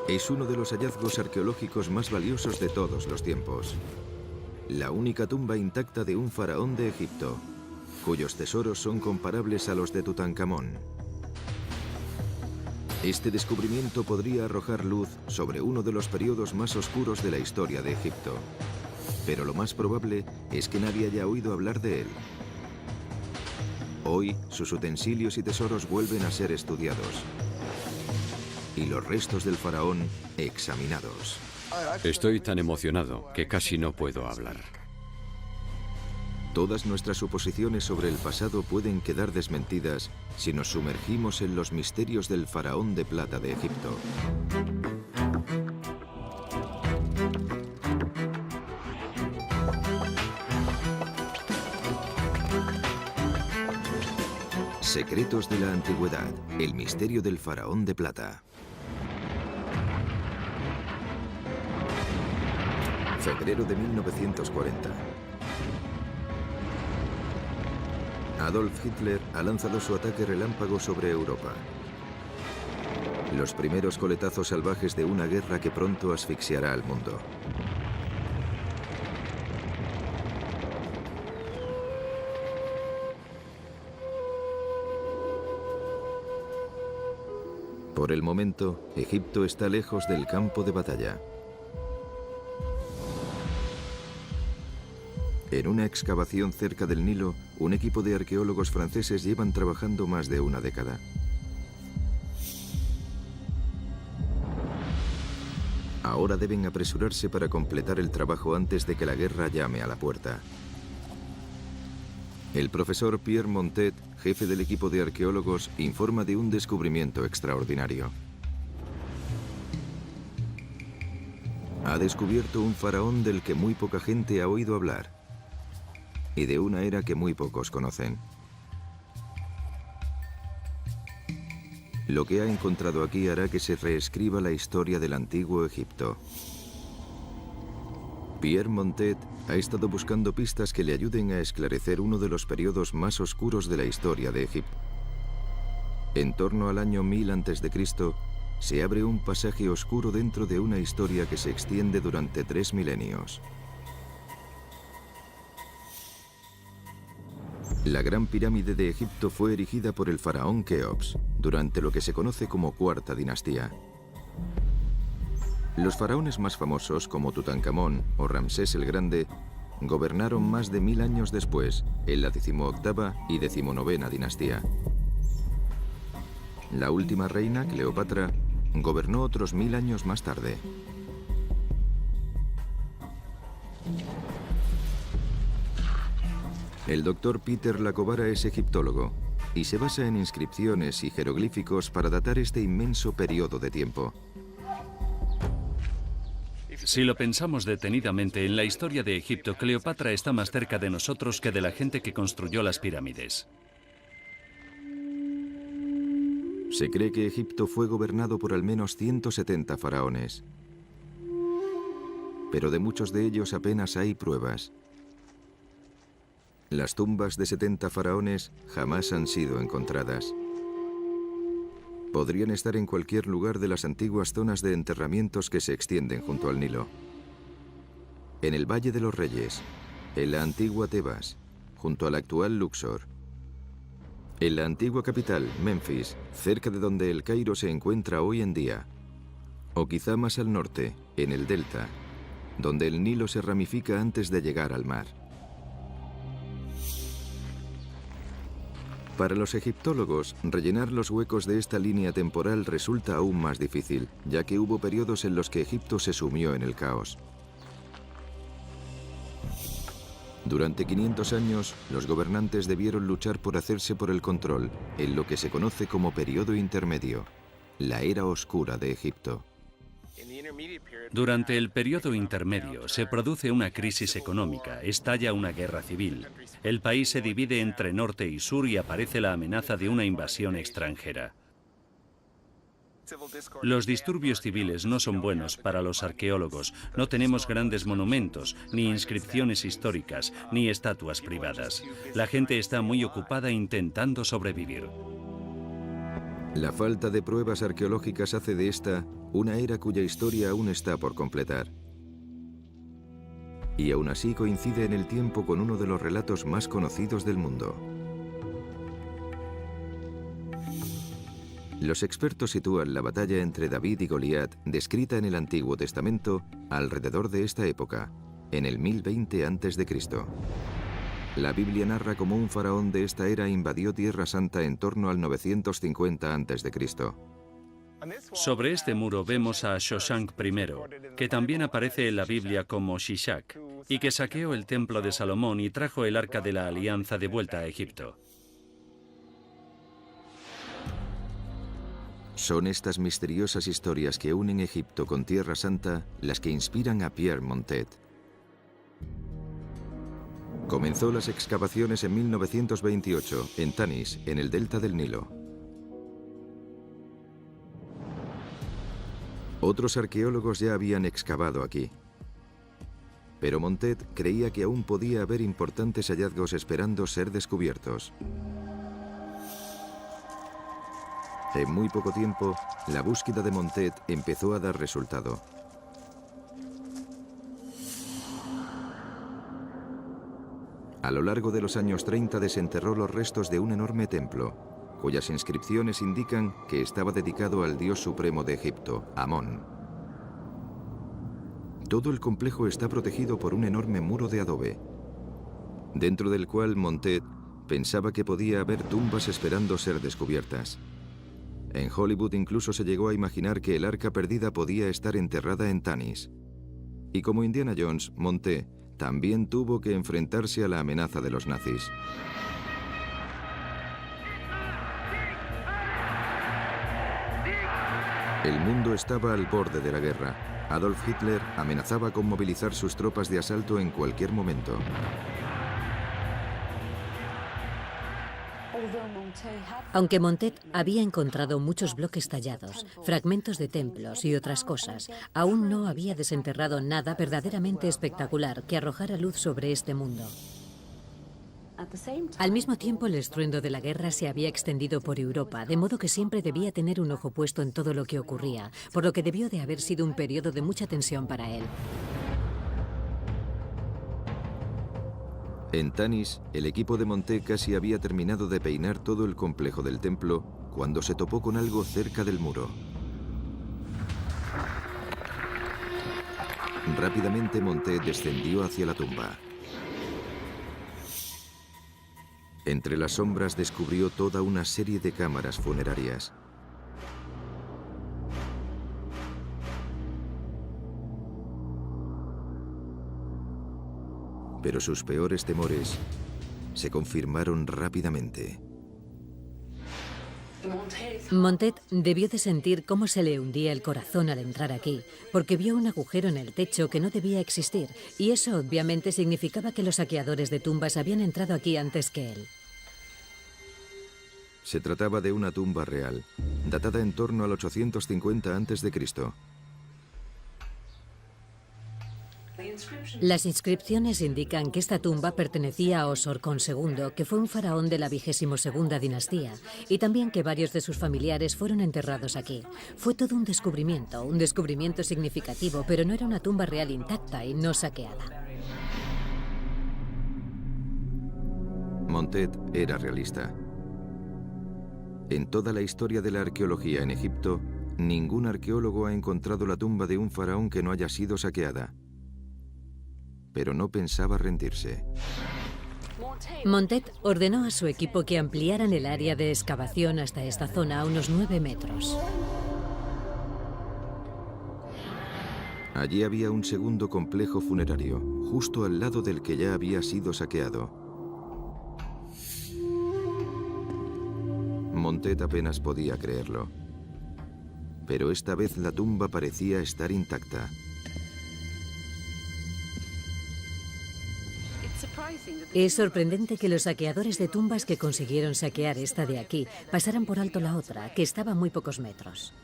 Es uno de los hallazgos arqueológicos más valiosos de todos los tiempos. La única tumba intacta de un faraón de Egipto, cuyos tesoros son comparables a los de Tutankamón. Este descubrimiento podría arrojar luz sobre uno de los periodos más oscuros de la historia de Egipto. Pero lo más probable es que nadie haya oído hablar de él. Hoy, sus utensilios y tesoros vuelven a ser estudiados. Y los restos del faraón examinados. Estoy tan emocionado que casi no puedo hablar. Todas nuestras suposiciones sobre el pasado pueden quedar desmentidas si nos sumergimos en los misterios del faraón de plata de Egipto. Secretos de la antigüedad, el misterio del faraón de plata. Febrero de 1940. Adolf Hitler ha lanzado su ataque relámpago sobre Europa. Los primeros coletazos salvajes de una guerra que pronto asfixiará al mundo. Por el momento, Egipto está lejos del campo de batalla. En una excavación cerca del Nilo, un equipo de arqueólogos franceses llevan trabajando más de una década. Ahora deben apresurarse para completar el trabajo antes de que la guerra llame a la puerta. El profesor Pierre Montet, jefe del equipo de arqueólogos, informa de un descubrimiento extraordinario. Ha descubierto un faraón del que muy poca gente ha oído hablar. Y de una era que muy pocos conocen. Lo que ha encontrado aquí hará que se reescriba la historia del antiguo Egipto. Pierre Montet ha estado buscando pistas que le ayuden a esclarecer uno de los periodos más oscuros de la historia de Egipto. En torno al año 1000 a.C., se abre un pasaje oscuro dentro de una historia que se extiende durante 3 milenios. La Gran Pirámide de Egipto fue erigida por el faraón Keops, durante lo que se conoce como Cuarta Dinastía. Los faraones más famosos, como Tutankamón o Ramsés el Grande, gobernaron más de 1000 años después, en la 18ª y 19ª dinastía. La última reina, Cleopatra, gobernó otros 1000 años más tarde. El doctor Peter Lacovara es egiptólogo y se basa en inscripciones y jeroglíficos para datar este inmenso periodo de tiempo. Si lo pensamos detenidamente, en la historia de Egipto, Cleopatra está más cerca de nosotros que de la gente que construyó las pirámides. Se cree que Egipto fue gobernado por al menos 170 faraones. Pero de muchos de ellos apenas hay pruebas. Las tumbas de 70 faraones jamás han sido encontradas. Podrían estar en cualquier lugar de las antiguas zonas de enterramientos que se extienden junto al Nilo. En el Valle de los Reyes, en la antigua Tebas, junto al actual Luxor. En la antigua capital, Memphis, cerca de donde el Cairo se encuentra hoy en día. O quizá más al norte, en el Delta, donde el Nilo se ramifica antes de llegar al mar. Para los egiptólogos, rellenar los huecos de esta línea temporal resulta aún más difícil, ya que hubo periodos en los que Egipto se sumió en el caos. Durante 500 años, los gobernantes debieron luchar por hacerse por el control, en lo que se conoce como periodo intermedio, la era oscura de Egipto. Durante el periodo intermedio se produce una crisis económica, estalla una guerra civil. El país se divide entre norte y sur y aparece la amenaza de una invasión extranjera. Los disturbios civiles no son buenos para los arqueólogos. No tenemos grandes monumentos, ni inscripciones históricas, ni estatuas privadas. La gente está muy ocupada intentando sobrevivir. La falta de pruebas arqueológicas hace de esta una era cuya historia aún está por completar. Y aún así coincide en el tiempo con uno de los relatos más conocidos del mundo. Los expertos sitúan la batalla entre David y Goliat, descrita en el Antiguo Testamento, alrededor de esta época, en el 1020 a.C. La Biblia narra cómo un faraón de esta era invadió Tierra Santa en torno al 950 a.C. Sobre este muro vemos a Shoshank I, que también aparece en la Biblia como Shishak, y que saqueó el templo de Salomón y trajo el Arca de la Alianza de vuelta a Egipto. Son estas misteriosas historias que unen Egipto con Tierra Santa las que inspiran a Pierre Montet. Comenzó las excavaciones en 1928 en Tanis, en el delta del Nilo. Otros arqueólogos ya habían excavado aquí. Pero Montet creía que aún podía haber importantes hallazgos esperando ser descubiertos. En muy poco tiempo, la búsqueda de Montet empezó a dar resultado. A lo largo de los años 30 desenterró los restos de un enorme templo, cuyas inscripciones indican que estaba dedicado al dios supremo de Egipto, Amón. Todo el complejo está protegido por un enorme muro de adobe, dentro del cual Montet pensaba que podía haber tumbas esperando ser descubiertas. En Hollywood incluso se llegó a imaginar que el arca perdida podía estar enterrada en Tanis. Y como Indiana Jones, Montet también tuvo que enfrentarse a la amenaza de los nazis. El mundo estaba al borde de la guerra. Adolf Hitler amenazaba con movilizar sus tropas de asalto en cualquier momento. Aunque Montet había encontrado muchos bloques tallados, fragmentos de templos y otras cosas, aún no había desenterrado nada verdaderamente espectacular que arrojara luz sobre este mundo. Al mismo tiempo, el estruendo de la guerra se había extendido por Europa, de modo que siempre debía tener un ojo puesto en todo lo que ocurría, por lo que debió de haber sido un periodo de mucha tensión para él. En Tanis, el equipo de Montet casi había terminado de peinar todo el complejo del templo cuando se topó con algo cerca del muro. Rápidamente Montet descendió hacia la tumba. Entre las sombras descubrió toda una serie de cámaras funerarias. Pero sus peores temores se confirmaron rápidamente. Montet debió de sentir cómo se le hundía el corazón al entrar aquí, porque vio un agujero en el techo que no debía existir, y eso obviamente significaba que los saqueadores de tumbas habían entrado aquí antes que él. Se trataba de una tumba real, datada en torno al 850 a.C. Las inscripciones indican que esta tumba pertenecía a Osorkon II, que fue un faraón de la 22ª dinastía, y también que varios de sus familiares fueron enterrados aquí. Fue todo un descubrimiento significativo, pero no era una tumba real intacta y no saqueada. Montet era realista. En toda la historia de la arqueología en Egipto, ningún arqueólogo ha encontrado la tumba de un faraón que no haya sido saqueada. Pero no pensaba rendirse. Montet ordenó a su equipo que ampliaran el área de excavación hasta esta zona a unos 9 metros. Allí había un segundo complejo funerario, justo al lado del que ya había sido saqueado. Montet apenas podía creerlo. Pero esta vez la tumba parecía estar intacta. Es sorprendente que los saqueadores de tumbas que consiguieron saquear esta de aquí pasaran por alto la otra, que estaba a muy pocos metros.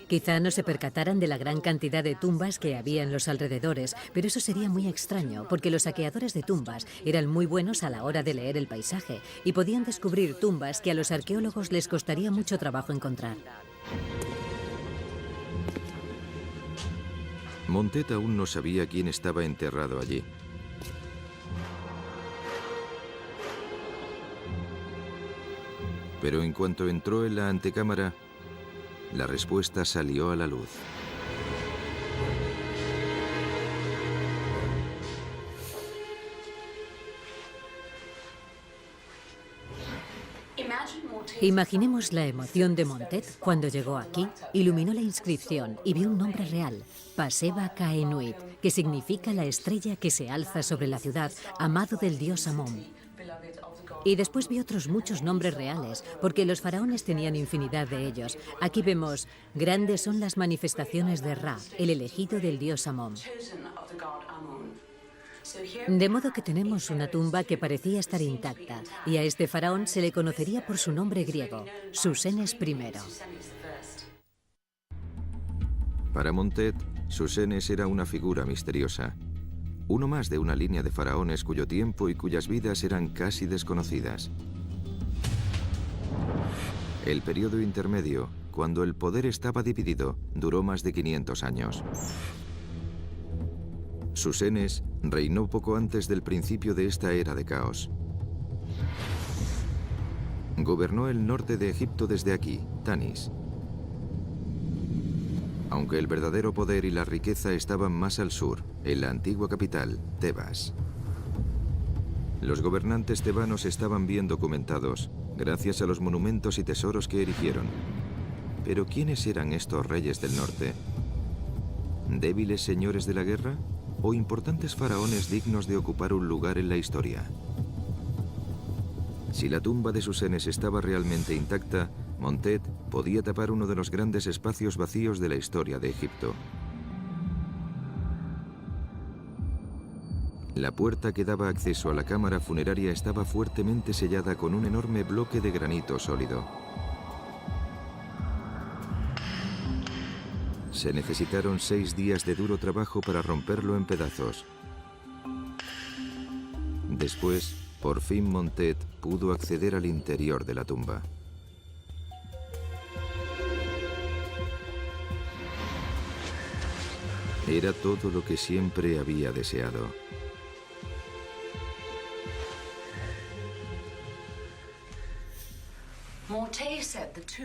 Quizá no se percataran de la gran cantidad de tumbas que había en los alrededores, pero eso sería muy extraño, porque los saqueadores de tumbas eran muy buenos a la hora de leer el paisaje y podían descubrir tumbas que a los arqueólogos les costaría mucho trabajo encontrar. Montet aún no sabía quién estaba enterrado allí. Pero en cuanto entró en la antecámara, la respuesta salió a la luz. Imaginemos la emoción de Montet cuando llegó aquí, iluminó la inscripción y vio un nombre real, Paseba Kaenuit, que significa la estrella que se alza sobre la ciudad, amado del dios Amón. Y después vio otros muchos nombres reales, porque los faraones tenían infinidad de ellos. Aquí vemos, grandes son las manifestaciones de Ra, el elegido del dios Amón. De modo que tenemos una tumba que parecía estar intacta, y a este faraón se le conocería por su nombre griego, Susenes I. Para Montet, Susenes era una figura misteriosa. Uno más de una línea de faraones cuyo tiempo y cuyas vidas eran casi desconocidas. El periodo intermedio, cuando el poder estaba dividido, duró más de 500 años. Susenes reinó poco antes del principio de esta era de caos. Gobernó el norte de Egipto desde aquí, Tanis. Aunque el verdadero poder y la riqueza estaban más al sur, en la antigua capital, Tebas. Los gobernantes tebanos estaban bien documentados, gracias a los monumentos y tesoros que erigieron. Pero ¿quiénes eran estos reyes del norte? ¿Débiles señores de la guerra? ¿O importantes faraones dignos de ocupar un lugar en la historia? Si la tumba de Susenes estaba realmente intacta, Montet podía tapar uno de los grandes espacios vacíos de la historia de Egipto. La puerta que daba acceso a la cámara funeraria estaba fuertemente sellada con un enorme bloque de granito sólido. Se necesitaron 6 días de duro trabajo para romperlo en pedazos. Después, por fin Montet pudo acceder al interior de la tumba. Era todo lo que siempre había deseado.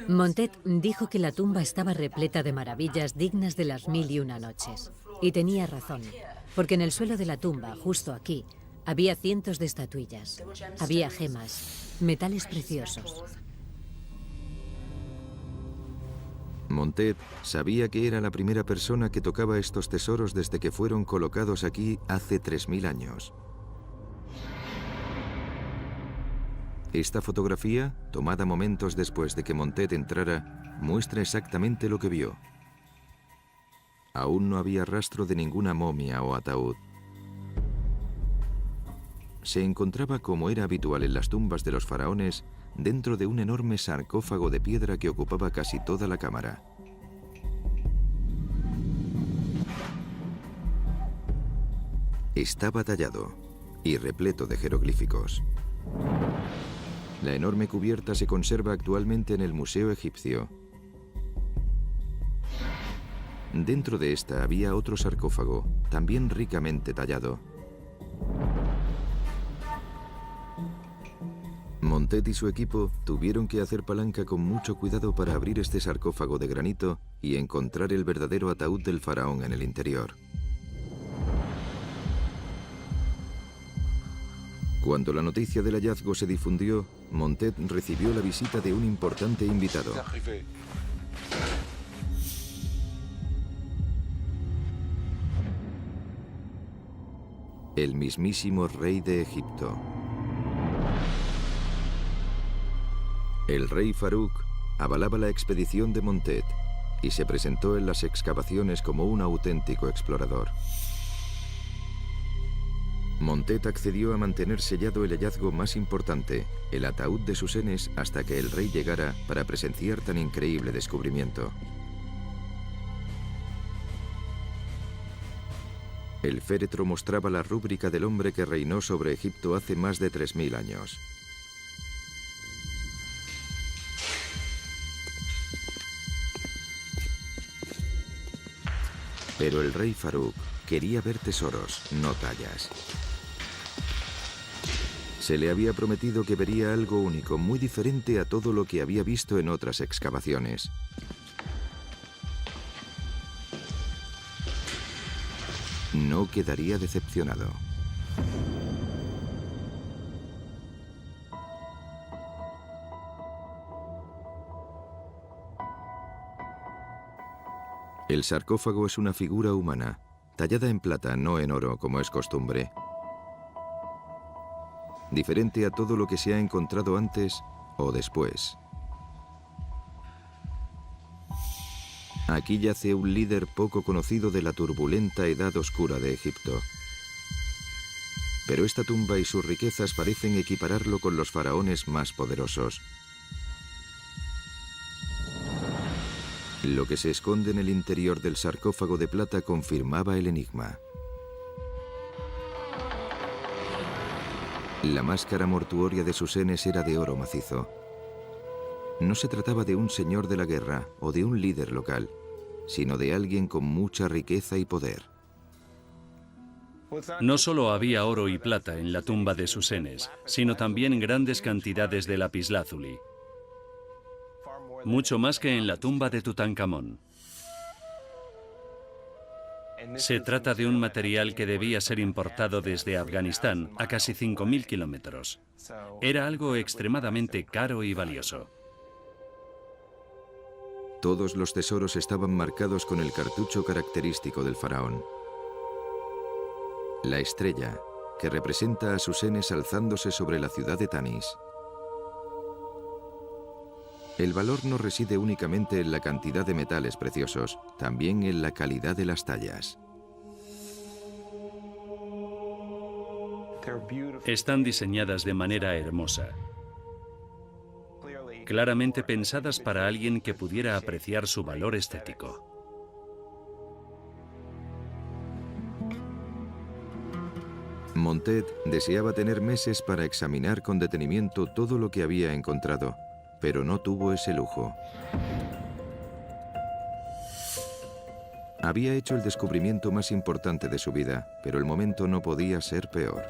Montet dijo que la tumba estaba repleta de maravillas dignas de las 1001 noches. Y tenía razón, porque en el suelo de la tumba, justo aquí, había cientos de estatuillas. Había gemas, metales preciosos. Montet sabía que era la primera persona que tocaba estos tesoros desde que fueron colocados aquí hace 3000 años. Esta fotografía, tomada momentos después de que Montet entrara, muestra exactamente lo que vio. Aún no había rastro de ninguna momia o ataúd. Se encontraba, como era habitual en las tumbas de los faraones, dentro de un enorme sarcófago de piedra que ocupaba casi toda la cámara. Estaba tallado y repleto de jeroglíficos. La enorme cubierta se conserva actualmente en el Museo Egipcio. Dentro de esta había otro sarcófago, también ricamente tallado. Montet y su equipo tuvieron que hacer palanca con mucho cuidado para abrir este sarcófago de granito y encontrar el verdadero ataúd del faraón en el interior. Cuando la noticia del hallazgo se difundió, Montet recibió la visita de un importante invitado. El mismísimo rey de Egipto. El rey Farouk avalaba la expedición de Montet y se presentó en las excavaciones como un auténtico explorador. Montet accedió a mantener sellado el hallazgo más importante, el ataúd de Susenes, hasta que el rey llegara para presenciar tan increíble descubrimiento. El féretro mostraba la rúbrica del hombre que reinó sobre Egipto hace más de 3000 años. Pero el rey Farouk quería ver tesoros, no tallas. Se le había prometido que vería algo único, muy diferente a todo lo que había visto en otras excavaciones. No quedaría decepcionado. El sarcófago es una figura humana, tallada en plata, no en oro, como es costumbre. Diferente a todo lo que se ha encontrado antes o después. Aquí yace un líder poco conocido de la turbulenta edad oscura de Egipto. Pero esta tumba y sus riquezas parecen equipararlo con los faraones más poderosos. Lo que se esconde en el interior del sarcófago de plata confirmaba el enigma. La máscara mortuoria de Susenes era de oro macizo. No se trataba de un señor de la guerra o de un líder local, sino de alguien con mucha riqueza y poder. No solo había oro y plata en la tumba de Susenes, sino también grandes cantidades de lapislázuli. Mucho más que en la tumba de Tutankamón. Se trata de un material que debía ser importado desde Afganistán a casi 5.000 kilómetros. Era algo extremadamente caro y valioso. Todos los tesoros estaban marcados con el cartucho característico del faraón. La estrella, que representa a Susenes alzándose sobre la ciudad de Tanis. El valor no reside únicamente en la cantidad de metales preciosos, también en la calidad de las tallas. Están diseñadas de manera hermosa, claramente pensadas para alguien que pudiera apreciar su valor estético. Montet deseaba tener meses para examinar con detenimiento todo lo que había encontrado, pero no tuvo ese lujo. Había hecho el descubrimiento más importante de su vida, pero el momento no podía ser peor.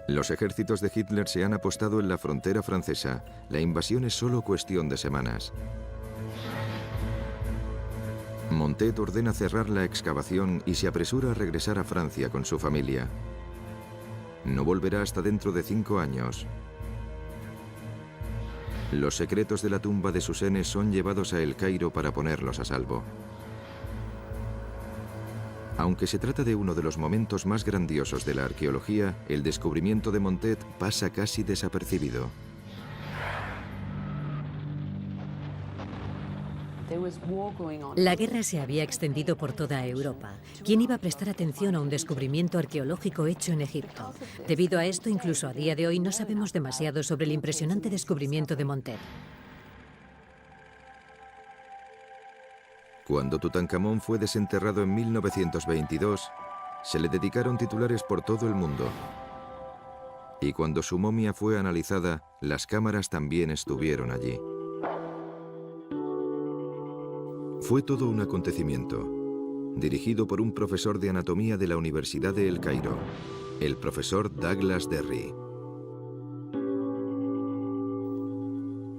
Los ejércitos de Hitler se han apostado en la frontera francesa. La invasión es solo cuestión de semanas. Montet ordena cerrar la excavación y se apresura a regresar a Francia con su familia. No volverá hasta dentro de 5 años. Los secretos de la tumba de Susenes son llevados a El Cairo para ponerlos a salvo. Aunque se trata de uno de los momentos más grandiosos de la arqueología, el descubrimiento de Montet pasa casi desapercibido. La guerra se había extendido por toda Europa. ¿Quién iba a prestar atención a un descubrimiento arqueológico hecho en Egipto? Debido a esto, incluso a día de hoy no sabemos demasiado sobre el impresionante descubrimiento de Montet. Cuando Tutankamón fue desenterrado en 1922, se le dedicaron titulares por todo el mundo. Y cuando su momia fue analizada, las cámaras también estuvieron allí. Fue todo un acontecimiento, dirigido por un profesor de anatomía de la Universidad de El Cairo, el profesor Douglas Derry.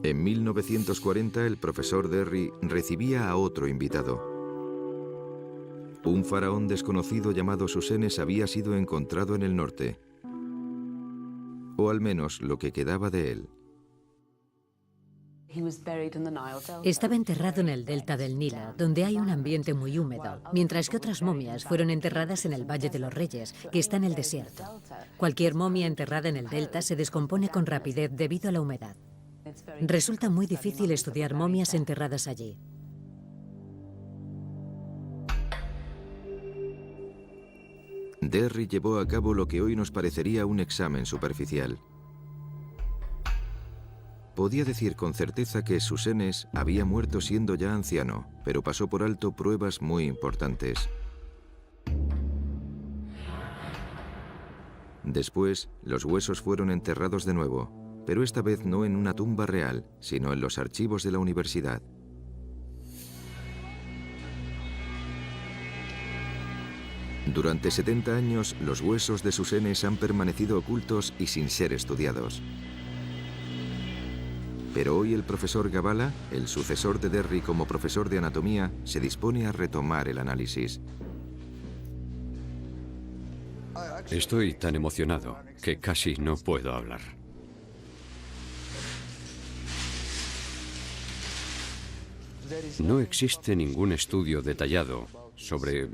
En 1940, el profesor Derry recibía a otro invitado. Un faraón desconocido llamado Susenes había sido encontrado en el norte, o al menos lo que quedaba de él. Estaba enterrado en el delta del Nilo, donde hay un ambiente muy húmedo, mientras que otras momias fueron enterradas en el Valle de los Reyes, que está en el desierto. Cualquier momia enterrada en el delta se descompone con rapidez debido a la humedad. Resulta muy difícil estudiar momias enterradas allí. Derry llevó a cabo lo que hoy nos parecería un examen superficial. Podía decir con certeza que Susenes había muerto siendo ya anciano, pero pasó por alto pruebas muy importantes. Después, los huesos fueron enterrados de nuevo, pero esta vez no en una tumba real, sino en los archivos de la universidad. Durante 70 años, los huesos de Susenes han permanecido ocultos y sin ser estudiados. Pero hoy el profesor Gabala, el sucesor de Derry como profesor de anatomía, se dispone a retomar el análisis. Estoy tan emocionado que casi no puedo hablar. No existe ningún estudio detallado sobre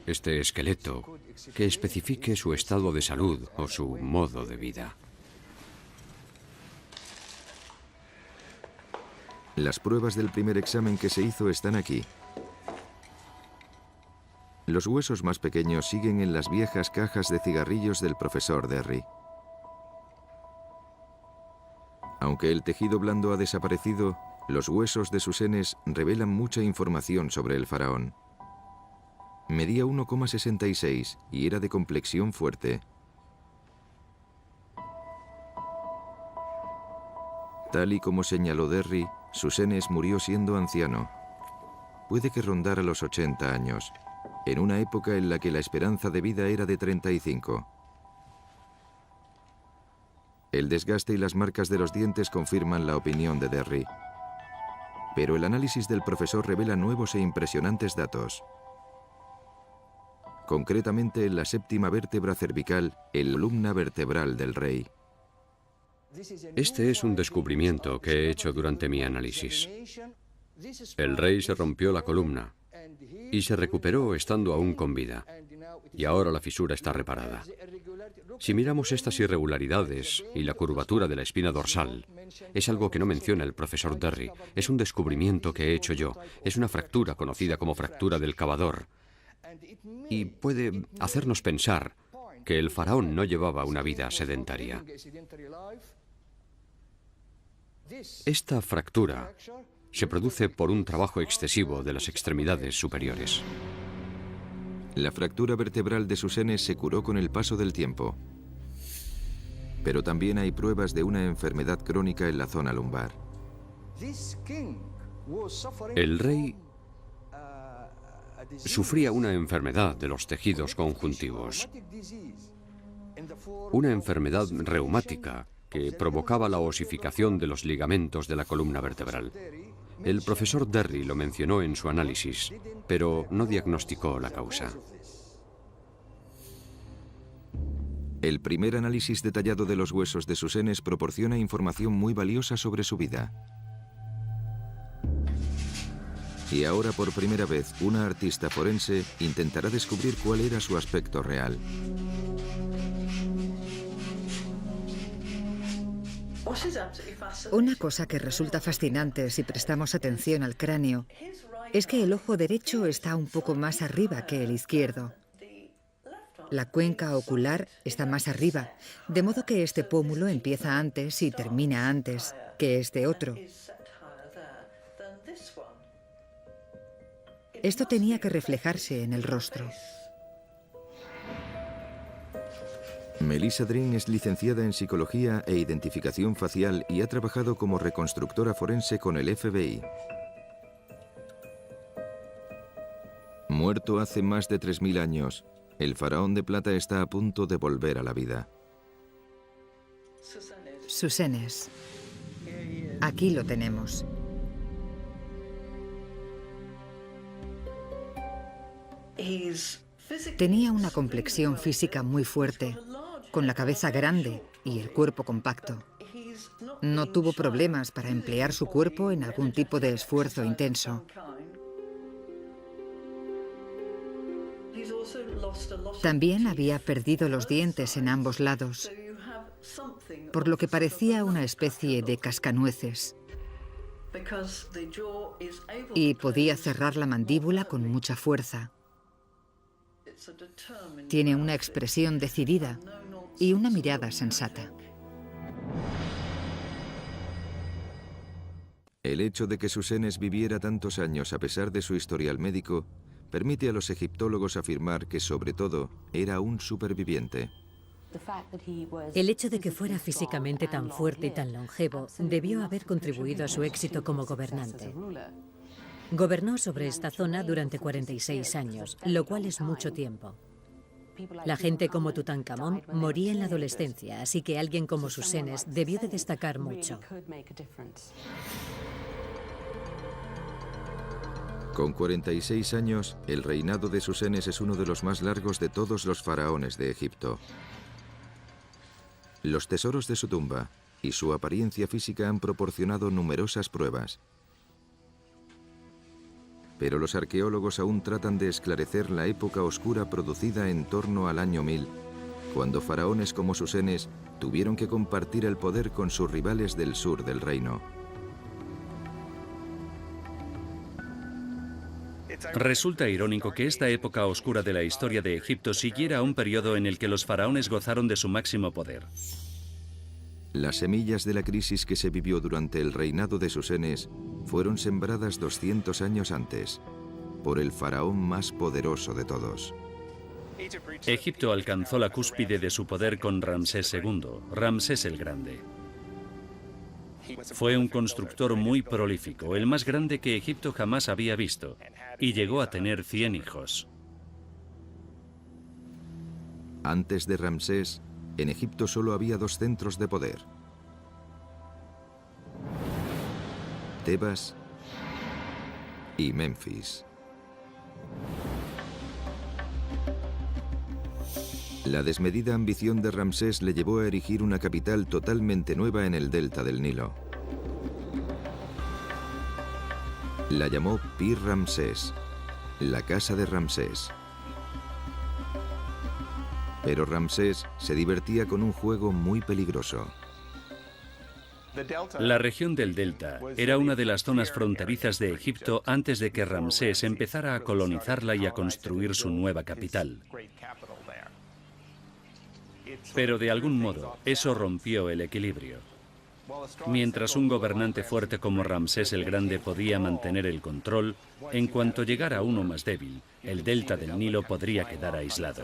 este esqueleto que especifique su estado de salud o su modo de vida. Las pruebas del primer examen que se hizo están aquí. Los huesos más pequeños siguen en las viejas cajas de cigarrillos del profesor Derry. Aunque el tejido blando ha desaparecido, los huesos de Susenes revelan mucha información sobre el faraón. Medía 1,66 y era de complexión fuerte. Tal y como señaló Derry, Susenes murió siendo anciano. Puede que rondara los 80 años, en una época en la que la esperanza de vida era de 35. El desgaste y las marcas de los dientes confirman la opinión de Derry. Pero el análisis del profesor revela nuevos e impresionantes datos. Concretamente en la séptima vértebra cervical, el columna vertebral del rey. Este es un descubrimiento que he hecho durante mi análisis. El rey se rompió la columna y se recuperó estando aún con vida. Y ahora la fisura está reparada. Si miramos estas irregularidades y la curvatura de la espina dorsal, es algo que no menciona el profesor Derry. Es un descubrimiento que he hecho yo. Es una fractura conocida como fractura del cavador. Y puede hacernos pensar que el faraón no llevaba una vida sedentaria. Esta fractura se produce por un trabajo excesivo de las extremidades superiores. La fractura vertebral de Susenes se curó con el paso del tiempo. Pero también hay pruebas de una enfermedad crónica en la zona lumbar. El rey sufría una enfermedad de los tejidos conjuntivos, una enfermedad reumática que provocaba la osificación de los ligamentos de la columna vertebral. El profesor Derry lo mencionó en su análisis, pero no diagnosticó la causa. El primer análisis detallado de los huesos de Susenes proporciona información muy valiosa sobre su vida. Y ahora, por primera vez, una artista forense intentará descubrir cuál era su aspecto real. Una cosa que resulta fascinante si prestamos atención al cráneo es que el ojo derecho está un poco más arriba que el izquierdo. La cuenca ocular está más arriba, de modo que este pómulo empieza antes y termina antes que este otro. Esto tenía que reflejarse en el rostro. Melissa Drin es licenciada en Psicología e Identificación Facial y ha trabajado como reconstructora forense con el FBI. Muerto hace más de 3000 años, el faraón de plata está a punto de volver a la vida. Susenes. Aquí lo tenemos. Tenía una complexión física muy fuerte, con la cabeza grande y el cuerpo compacto. No tuvo problemas para emplear su cuerpo en algún tipo de esfuerzo intenso. También había perdido los dientes en ambos lados, por lo que parecía una especie de cascanueces. Y podía cerrar la mandíbula con mucha fuerza. Tiene una expresión decidida y una mirada sensata. El hecho de que Susenes viviera tantos años a pesar de su historial médico permite a los egiptólogos afirmar que, sobre todo, era un superviviente. El hecho de que fuera físicamente tan fuerte y tan longevo debió haber contribuido a su éxito como gobernante. Gobernó sobre esta zona durante 46 años, lo cual es mucho tiempo. La gente como Tutankamón moría en la adolescencia, así que alguien como Susenes debió de destacar mucho. Con 46 años, el reinado de Susenes es uno de los más largos de todos los faraones de Egipto. Los tesoros de su tumba y su apariencia física han proporcionado numerosas pruebas. Pero los arqueólogos aún tratan de esclarecer la época oscura producida en torno al año 1000, cuando faraones como Susenes tuvieron que compartir el poder con sus rivales del sur del reino. Resulta irónico que esta época oscura de la historia de Egipto siguiera un periodo en el que los faraones gozaron de su máximo poder. Las semillas de la crisis que se vivió durante el reinado de Susenes fueron sembradas 200 años antes, por el faraón más poderoso de todos. Egipto alcanzó la cúspide de su poder con Ramsés II, Ramsés el Grande. Fue un constructor muy prolífico, el más grande que Egipto jamás había visto, y llegó a tener 100 hijos. Antes de Ramsés, en Egipto solo había dos centros de poder: Tebas y Memphis. La desmedida ambición de Ramsés le llevó a erigir una capital totalmente nueva en el delta del Nilo. La llamó Pir Ramsés, la casa de Ramsés. Pero Ramsés se divertía con un juego muy peligroso. La región del Delta era una de las zonas fronterizas de Egipto antes de que Ramsés empezara a colonizarla y a construir su nueva capital. Pero de algún modo, eso rompió el equilibrio. Mientras un gobernante fuerte como Ramsés el Grande podía mantener el control, en cuanto llegara uno más débil, el delta del Nilo podría quedar aislado.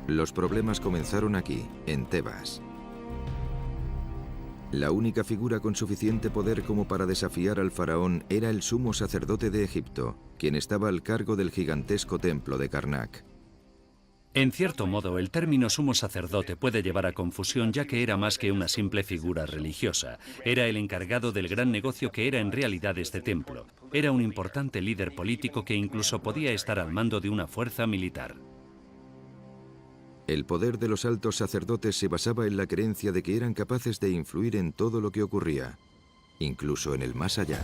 Los problemas comenzaron aquí, en Tebas. La única figura con suficiente poder como para desafiar al faraón era el sumo sacerdote de Egipto, quien estaba al cargo del gigantesco templo de Karnak. En cierto modo, el término sumo sacerdote puede llevar a confusión, ya que era más que una simple figura religiosa. Era el encargado del gran negocio que era en realidad este templo. Era un importante líder político que incluso podía estar al mando de una fuerza militar. El poder de los altos sacerdotes se basaba en la creencia de que eran capaces de influir en todo lo que ocurría, incluso en el más allá.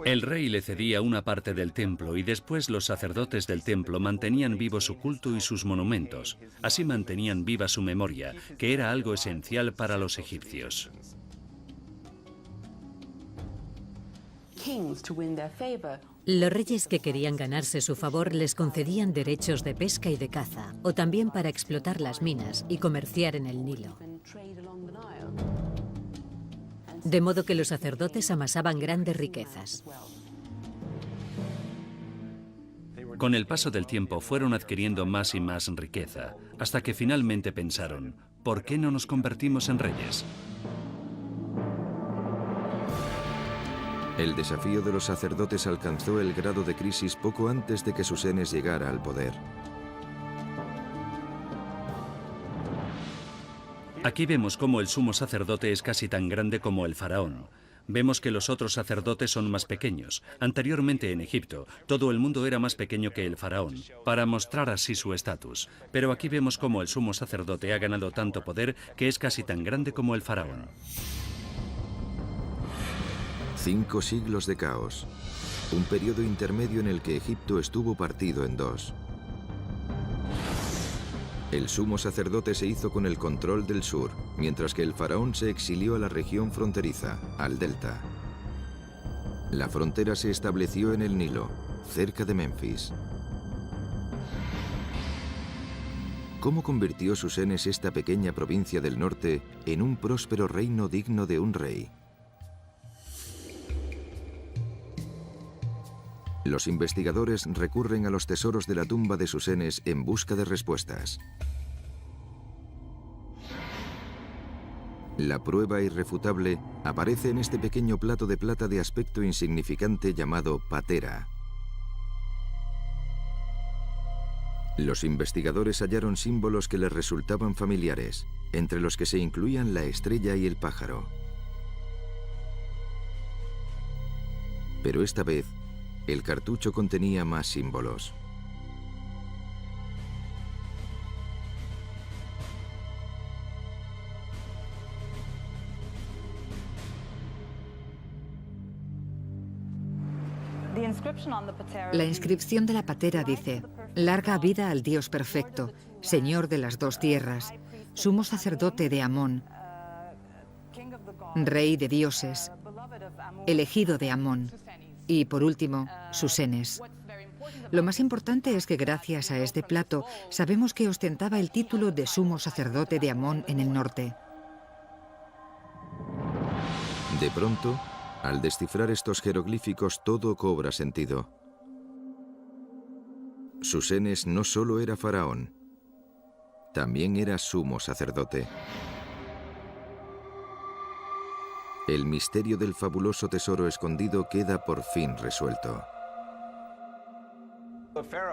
El rey le cedía una parte del templo y después los sacerdotes del templo mantenían vivo su culto y sus monumentos. Así mantenían viva su memoria, que era algo esencial para los egipcios. Los reyes que querían ganarse su favor les concedían derechos de pesca y de caza, o también para explotar las minas y comerciar en el Nilo. De modo que los sacerdotes amasaban grandes riquezas. Con el paso del tiempo fueron adquiriendo más y más riqueza, hasta que finalmente pensaron, ¿por qué no nos convertimos en reyes? El desafío de los sacerdotes alcanzó el grado de crisis poco antes de que Susenes llegara al poder. Aquí vemos cómo el sumo sacerdote es casi tan grande como el faraón. Vemos que los otros sacerdotes son más pequeños. Anteriormente en Egipto, todo el mundo era más pequeño que el faraón, para mostrar así su estatus. Pero aquí vemos cómo el sumo sacerdote ha ganado tanto poder que es casi tan grande como el faraón. 5 siglos de caos, un periodo intermedio en el que Egipto estuvo partido en dos. El sumo sacerdote se hizo con el control del sur, mientras que el faraón se exilió a la región fronteriza, al delta. La frontera se estableció en el Nilo, cerca de Memphis. ¿Cómo convirtió Susenes esta pequeña provincia del norte en un próspero reino digno de un rey? Los investigadores recurren a los tesoros de la tumba de Susenes en busca de respuestas. La prueba irrefutable aparece en este pequeño plato de plata de aspecto insignificante llamado patera. Los investigadores hallaron símbolos que les resultaban familiares, entre los que se incluían la estrella y el pájaro. Pero esta vez, el cartucho contenía más símbolos. La inscripción de la patera dice: larga vida al Dios perfecto, Señor de las dos tierras, sumo sacerdote de Amón, Rey de dioses, elegido de Amón, y por último, Susenes. Lo más importante es que gracias a este plato sabemos que ostentaba el título de sumo sacerdote de Amón en el norte. De pronto, al descifrar estos jeroglíficos, todo cobra sentido. Susenes no solo era faraón, también era sumo sacerdote. El misterio del fabuloso tesoro escondido queda por fin resuelto.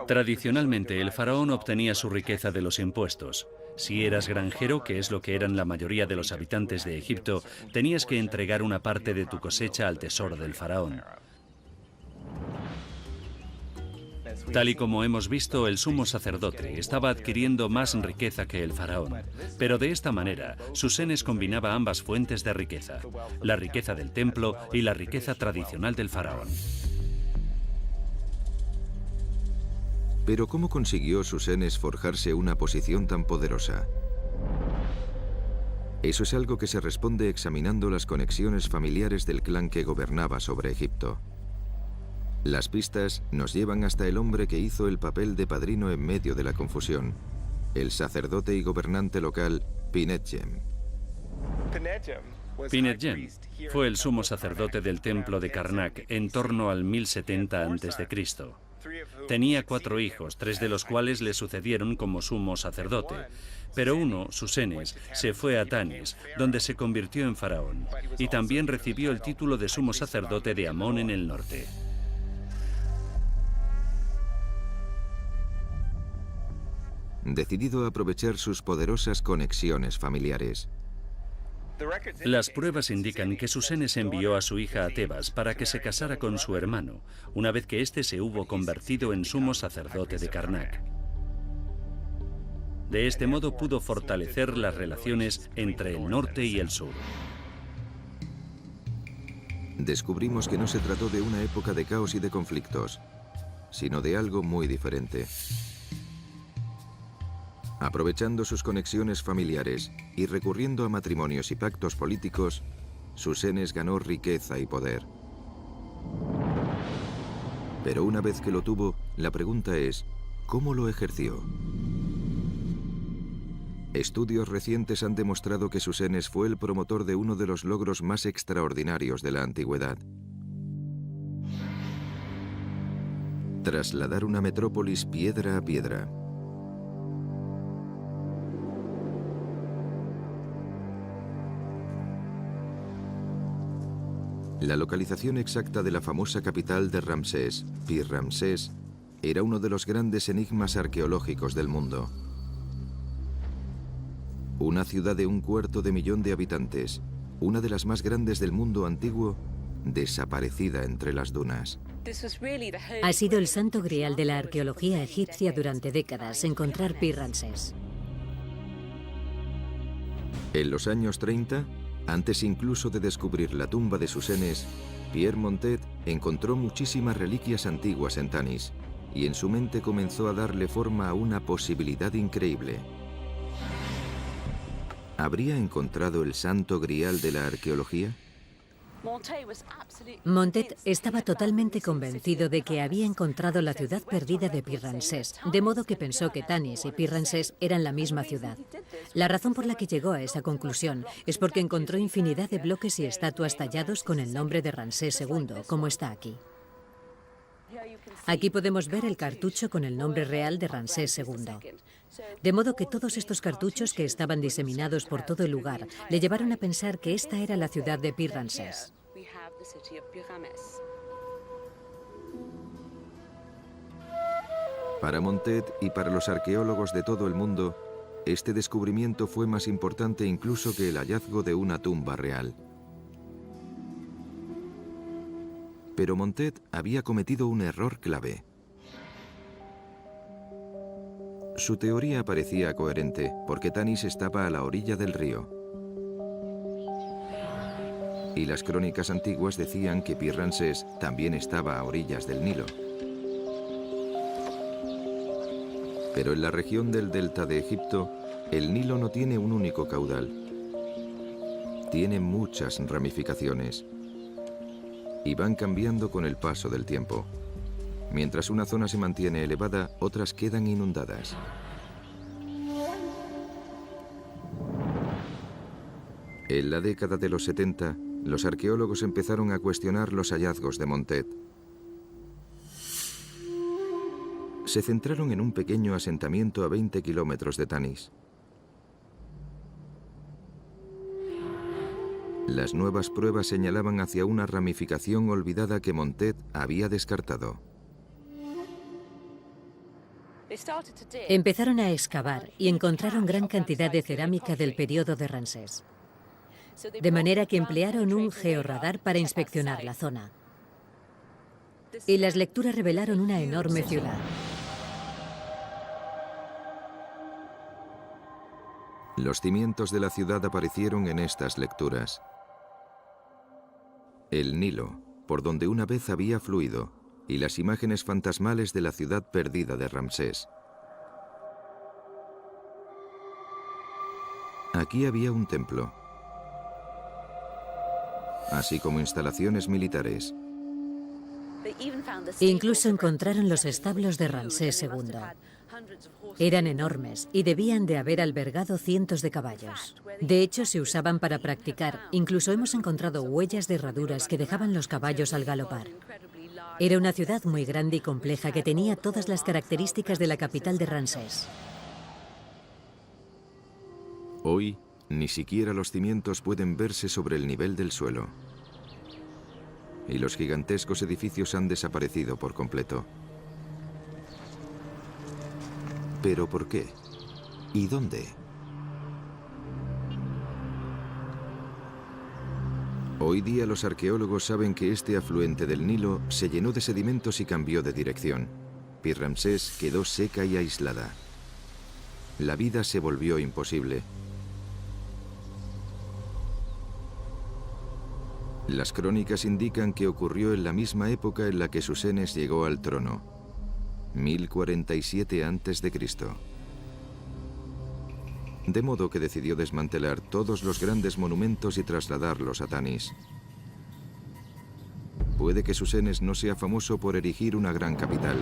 Tradicionalmente, el faraón obtenía su riqueza de los impuestos. Si eras granjero, que es lo que eran la mayoría de los habitantes de Egipto, tenías que entregar una parte de tu cosecha al tesoro del faraón. Tal y como hemos visto, el sumo sacerdote estaba adquiriendo más riqueza que el faraón. Pero de esta manera, Susenes combinaba ambas fuentes de riqueza, la riqueza del templo y la riqueza tradicional del faraón. Pero ¿cómo consiguió Susenes forjarse una posición tan poderosa? Eso es algo que se responde examinando las conexiones familiares del clan que gobernaba sobre Egipto. Las pistas nos llevan hasta el hombre que hizo el papel de padrino en medio de la confusión, el sacerdote y gobernante local Pinetjem. Pinetjem fue el sumo sacerdote del templo de Karnak en torno al 1070 a.C. Tenía 4 hijos, 3 de los cuales le sucedieron como sumo sacerdote. Pero uno, Susenes, se fue a Tanis, donde se convirtió en faraón, y también recibió el título de sumo sacerdote de Amón en el norte. Decidido a aprovechar sus poderosas conexiones familiares. Las pruebas indican que Susenes envió a su hija a Tebas para que se casara con su hermano, una vez que éste se hubo convertido en sumo sacerdote de Karnak. De este modo pudo fortalecer las relaciones entre el norte y el sur. Descubrimos que no se trató de una época de caos y de conflictos, sino de algo muy diferente. Aprovechando sus conexiones familiares y recurriendo a matrimonios y pactos políticos, Susenes ganó riqueza y poder. Pero una vez que lo tuvo, la pregunta es, ¿cómo lo ejerció? Estudios recientes han demostrado que Susenes fue el promotor de uno de los logros más extraordinarios de la antigüedad. Trasladar una metrópolis piedra a piedra. La localización exacta de la famosa capital de Ramsés, Pi-Ramsés, era uno de los grandes enigmas arqueológicos del mundo. Una ciudad de 1/4 millón de habitantes, una de las más grandes del mundo antiguo, desaparecida entre las dunas. Ha sido el santo grial de la arqueología egipcia durante décadas, encontrar Pi-Ramsés. En los años 30, antes incluso de descubrir la tumba de Susenes, Pierre Montet encontró muchísimas reliquias antiguas en Tanis y en su mente comenzó a darle forma a una posibilidad increíble. ¿Habría encontrado el santo grial de la arqueología? Montet estaba totalmente convencido de que había encontrado la ciudad perdida de Pi-Ramsés, de modo que pensó que Tanis y Pi-Ramsés eran la misma ciudad. La razón por la que llegó a esa conclusión es porque encontró infinidad de bloques y estatuas tallados con el nombre de Ramsés II, como está aquí. Aquí podemos ver el cartucho con el nombre real de Ramsés II. De modo que todos estos cartuchos que estaban diseminados por todo el lugar le llevaron a pensar que esta era la ciudad de Pi Ramsés. Para Montet y para los arqueólogos de todo el mundo, este descubrimiento fue más importante incluso que el hallazgo de una tumba real. Pero Montet había cometido un error clave. Su teoría parecía coherente, porque Tanis estaba a la orilla del río. Y las crónicas antiguas decían que Pi Ramsés también estaba a orillas del Nilo. Pero en la región del delta de Egipto, el Nilo no tiene un único caudal. Tiene muchas ramificaciones. Y van cambiando con el paso del tiempo. Mientras una zona se mantiene elevada, otras quedan inundadas. En la década de los 70, los arqueólogos empezaron a cuestionar los hallazgos de Montet. Se centraron en un pequeño asentamiento a 20 kilómetros de Tanis. Las nuevas pruebas señalaban hacia una ramificación olvidada que Montet había descartado. Empezaron a excavar y encontraron gran cantidad de cerámica del periodo de Ramsés. De manera que emplearon un georradar para inspeccionar la zona. Y las lecturas revelaron una enorme ciudad. Los cimientos de la ciudad aparecieron en estas lecturas. El Nilo, por donde una vez había fluido, y las imágenes fantasmales de la ciudad perdida de Ramsés. Aquí había un templo, así como instalaciones militares. Incluso encontraron los establos de Ramsés II. Eran enormes y debían de haber albergado cientos de caballos. De hecho, se usaban para practicar. Incluso hemos encontrado huellas de herraduras que dejaban los caballos al galopar. Era una ciudad muy grande y compleja que tenía todas las características de la capital de Ramsés. Hoy, ni siquiera los cimientos pueden verse sobre el nivel del suelo. Y los gigantescos edificios han desaparecido por completo. ¿Pero por qué? ¿Y dónde? Hoy día los arqueólogos saben que este afluente del Nilo se llenó de sedimentos y cambió de dirección. Pi Ramsés quedó seca y aislada. La vida se volvió imposible. Las crónicas indican que ocurrió en la misma época en la que Susenes llegó al trono, 1047 a.C. De modo que decidió desmantelar todos los grandes monumentos y trasladarlos a Tanis. Puede que Susenes no sea famoso por erigir una gran capital,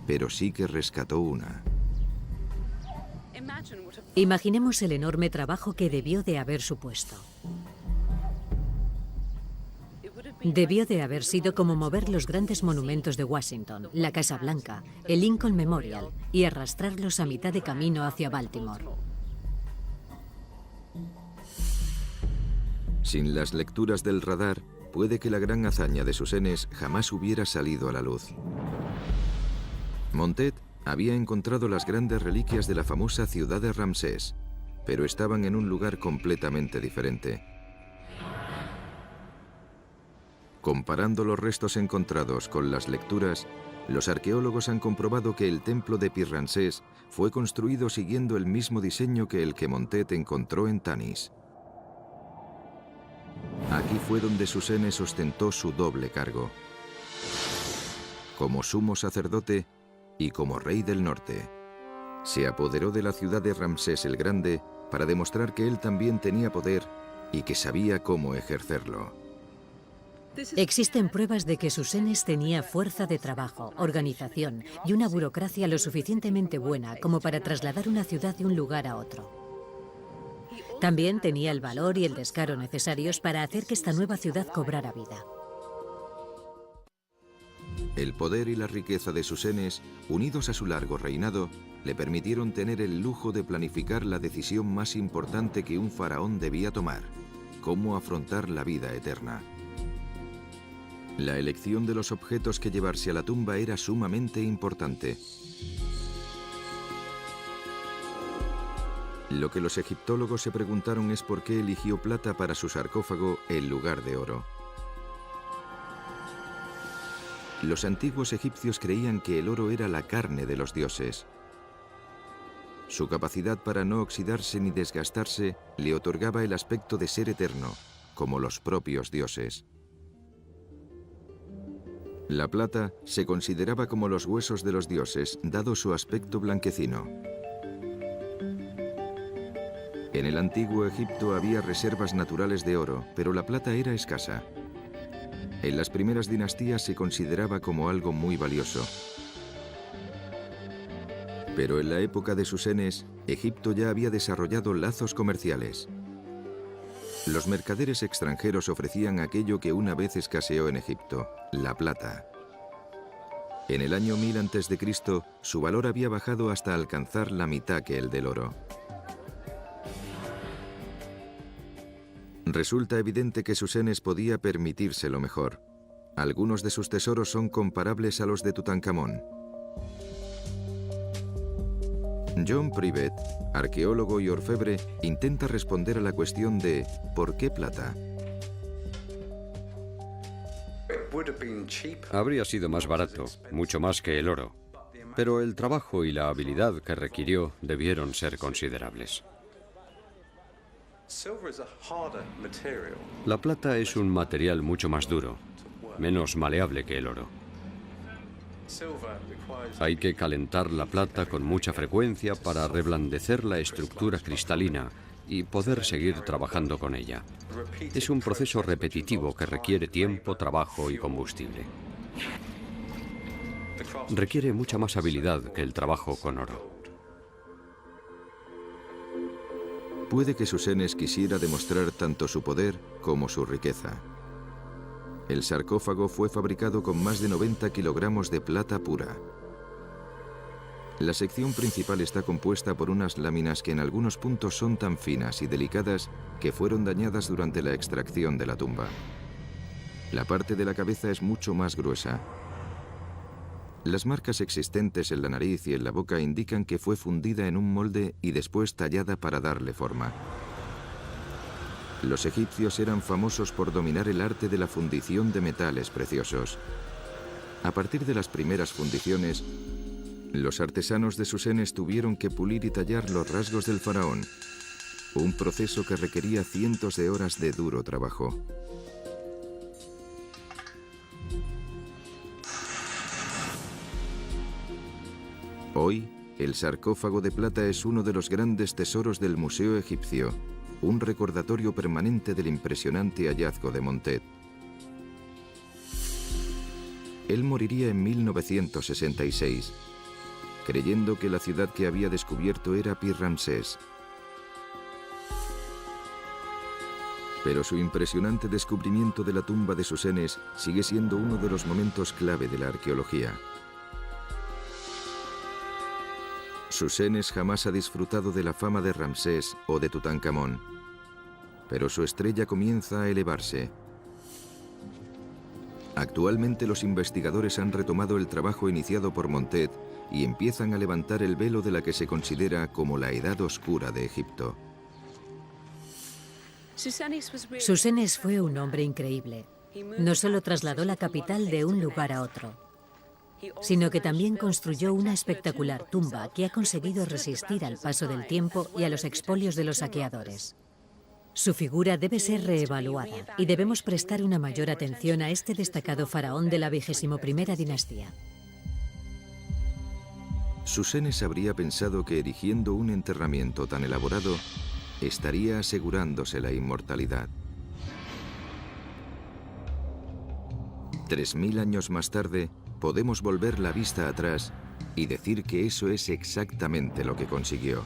pero sí que rescató una. Imaginemos el enorme trabajo que debió de haber supuesto. Debió de haber sido como mover los grandes monumentos de Washington, la Casa Blanca, el Lincoln Memorial, y arrastrarlos a mitad de camino hacia Baltimore. Sin las lecturas del radar, puede que la gran hazaña de Susenes jamás hubiera salido a la luz. Montet había encontrado las grandes reliquias de la famosa ciudad de Ramsés, pero estaban en un lugar completamente diferente. Comparando los restos encontrados con las lecturas, los arqueólogos han comprobado que el templo de Pi Ramsés fue construido siguiendo el mismo diseño que el que Montet encontró en Tanis. Aquí fue donde Susenes ostentó su doble cargo, como sumo sacerdote y como rey del norte. Se apoderó de la ciudad de Ramsés el Grande para demostrar que él también tenía poder y que sabía cómo ejercerlo. Existen pruebas de que Susenes tenía fuerza de trabajo, organización y una burocracia lo suficientemente buena como para trasladar una ciudad de un lugar a otro. También tenía el valor y el descaro necesarios para hacer que esta nueva ciudad cobrara vida. El poder y la riqueza de Susenes, unidos a su largo reinado, le permitieron tener el lujo de planificar la decisión más importante que un faraón debía tomar: cómo afrontar la vida eterna. La elección de los objetos que llevarse a la tumba era sumamente importante. Lo que los egiptólogos se preguntaron es por qué eligió plata para su sarcófago en lugar de oro. Los antiguos egipcios creían que el oro era la carne de los dioses. Su capacidad para no oxidarse ni desgastarse le otorgaba el aspecto de ser eterno, como los propios dioses. La plata se consideraba como los huesos de los dioses, dado su aspecto blanquecino. En el antiguo Egipto había reservas naturales de oro, pero la plata era escasa. En las primeras dinastías se consideraba como algo muy valioso. Pero en la época de Susenes, Egipto ya había desarrollado lazos comerciales. Los mercaderes extranjeros ofrecían aquello que una vez escaseó en Egipto: la plata. En el año 1000 a.C., su valor había bajado hasta alcanzar la mitad que el del oro. Resulta evidente que Susenes podía permitirse lo mejor. Algunos de sus tesoros son comparables a los de Tutankamón. John Privet, arqueólogo y orfebre, intenta responder a la cuestión de ¿por qué plata? Habría sido más barato, mucho más que el oro, pero el trabajo y la habilidad que requirió debieron ser considerables. La plata es un material mucho más duro, menos maleable que el oro. Hay que calentar la plata con mucha frecuencia para reblandecer la estructura cristalina y poder seguir trabajando con ella. Es un proceso repetitivo que requiere tiempo, trabajo y combustible. Requiere mucha más habilidad que el trabajo con oro. Puede que Susenes quisiera demostrar tanto su poder como su riqueza. El sarcófago fue fabricado con más de 90 kilogramos de plata pura. La sección principal está compuesta por unas láminas que en algunos puntos son tan finas y delicadas que fueron dañadas durante la extracción de la tumba. La parte de la cabeza es mucho más gruesa. Las marcas existentes en la nariz y en la boca indican que fue fundida en un molde y después tallada para darle forma. Los egipcios eran famosos por dominar el arte de la fundición de metales preciosos. A partir de las primeras fundiciones, los artesanos de Susenes tuvieron que pulir y tallar los rasgos del faraón, un proceso que requería cientos de horas de duro trabajo. Hoy, el sarcófago de plata es uno de los grandes tesoros del Museo Egipcio, un recordatorio permanente del impresionante hallazgo de Montet. Él moriría en 1966, creyendo que la ciudad que había descubierto era Pi-Ramsés. Pero su impresionante descubrimiento de la tumba de Susenes sigue siendo uno de los momentos clave de la arqueología. Susenes jamás ha disfrutado de la fama de Ramsés o de Tutankamón, pero su estrella comienza a elevarse. Actualmente los investigadores han retomado el trabajo iniciado por Montet y empiezan a levantar el velo de la que se considera como la Edad Oscura de Egipto. Susenes fue un hombre increíble. No solo trasladó la capital de un lugar a otro, sino que también construyó una espectacular tumba que ha conseguido resistir al paso del tiempo y a los expolios de los saqueadores. Su figura debe ser reevaluada y debemos prestar una mayor atención a este destacado faraón de la 21ª dinastía. Susenes habría pensado que erigiendo un enterramiento tan elaborado, estaría asegurándose la inmortalidad. 3000 años más tarde, podemos volver la vista atrás y decir que eso es exactamente lo que consiguió.